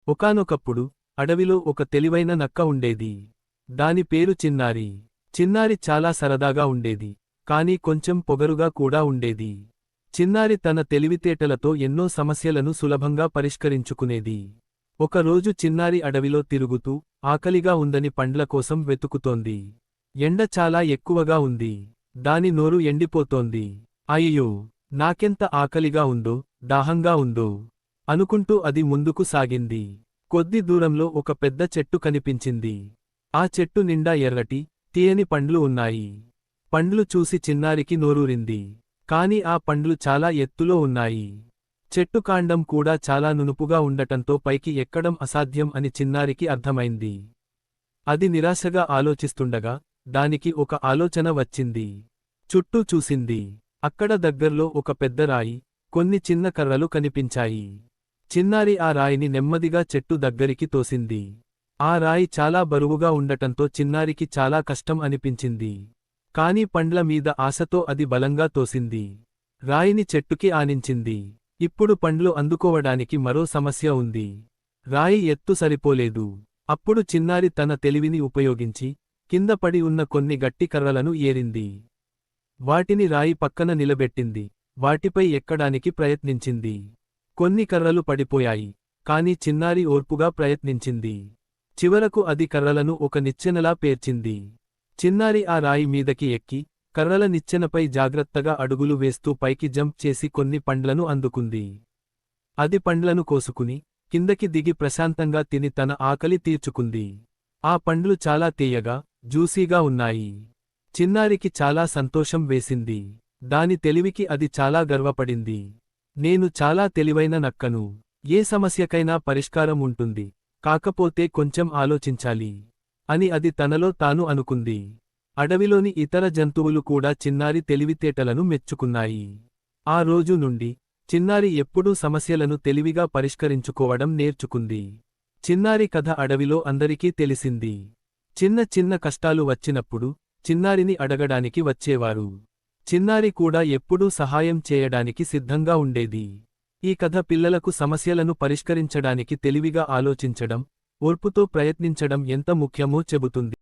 ఒకానొకప్పుడు అడవిలో ఒక తెలివైన నక్క ఉండేది. దాని పేరు చిన్నారి. చిన్నారి చాలా సరదాగా ఉండేది, కాని కొంచెం పొగరుగా కూడా ఉండేది. చిన్నారి తన తెలివితేటలతో ఎన్నో సమస్యలను సులభంగా పరిష్కరించుకునేది. ఒకరోజు చిన్నారి అడవిలో తిరుగుతూ ఆకలిగా ఉందని పండ్ల కోసం వెతుకుతోంది. ఎండ చాలా ఎక్కువగా ఉంది. దాని నోరు ఎండిపోతోంది. అయ్యో, నాకెంత ఆకలిగా ఉందో, దాహంగా ఉందో అనుకుంటూ అది ముందుకు సాగింది. కొద్ది దూరంలో ఒక పెద్ద చెట్టు కనిపించింది. ఆ చెట్టు నిండా ఎర్రటి, తీయని పండ్లు ఉన్నాయి. పండ్లు చూసి చిన్నారికి నోరూరింది. కాని ఆ పండ్లు చాలా ఎత్తులో ఉన్నాయి. చెట్టు కాండం కూడా చాలా నునుపుగా ఉండటంతో పైకి ఎక్కడం అసాధ్యం అని చిన్నారికి అర్థమైంది. అది నిరాశగా ఆలోచిస్తుండగా దానికి ఒక ఆలోచన వచ్చింది. చుట్టూ చూసింది. అక్కడ దగ్గర్లో ఒక పెద్ద రాయి, కొన్ని చిన్న కర్రలు కనిపించాయి. చిన్నారి ఆ రాయిని నెమ్మదిగా చెట్టు దగ్గరికి తోసింది. ఆ రాయి చాలా బరువుగా ఉండటంతో చిన్నారికి చాలా కష్టం అనిపించింది. కాని పండ్ల మీద ఆశతో అది బలంగా తోసింది. రాయిని చెట్టుకి ఆనించింది. ఇప్పుడు పండ్లు అందుకోవడానికి మరో సమస్య ఉంది. రాయి ఎత్తు సరిపోలేదు. అప్పుడు చిన్నారి తన తెలివిని ఉపయోగించి కింద పడి ఉన్న కొన్ని గట్టి కర్రలను ఏరింది. వాటిని రాయి పక్కన నిలబెట్టింది. వాటిపై ఎక్కడానికి ప్రయత్నించింది. కొన్ని కర్రలు పడిపోయాయి, కాని చిన్నారి ఓర్పుగా ప్రయత్నించింది. చివరకు అది కర్రలను ఒక నిచ్చెనలా పేర్చింది. చిన్నారి ఆ రాయి మీదకి ఎక్కి కర్రల నిచ్చెనపై జాగ్రత్తగా అడుగులు వేస్తూ పైకి జంప్ చేసి కొన్ని పండ్లను అందుకుంది. అది పండ్లను కోసుకుని కిందకి దిగి ప్రశాంతంగా తిని తన ఆకలి తీర్చుకుంది. ఆ పండ్లు చాలా తీయగా, జ్యూసీగా ఉన్నాయి. చిన్నారికి చాలా సంతోషం వేసింది. దాని తెలివికి అది చాలా గర్వపడింది. నేను చాలా తెలివైన నక్కను. ఏ సమస్యకైనా పరిష్కారం ఉంటుంది, కాకపోతే కొంచెం ఆలోచించాలి అని అది తనలో తాను అనుకుంది. అడవిలోని ఇతర జంతువులు కూడా చిన్నారి తెలివితేటలను మెచ్చుకున్నాయి. ఆ రోజు నుండి చిన్నారి ఎప్పుడూ సమస్యలను తెలివిగా పరిష్కరించుకోవడం నేర్చుకుంది. చిన్నారి కథ అడవిలో అందరికీ తెలిసింది. చిన్న చిన్న కష్టాలు వచ్చినప్పుడు చిన్నారిని అడగడానికి వచ్చేవారు. చిన్నారి కూడా ఎప్పుడూ సహాయం చేయడానికి సిద్ధంగా ఉండేది. ఈ కథ పిల్లలకు సమస్యలను పరిష్కరించడానికి తెలివిగా ఆలోచించడం, ఓర్పుతో ప్రయత్నించడం ఎంత ముఖ్యమో చెబుతుంది.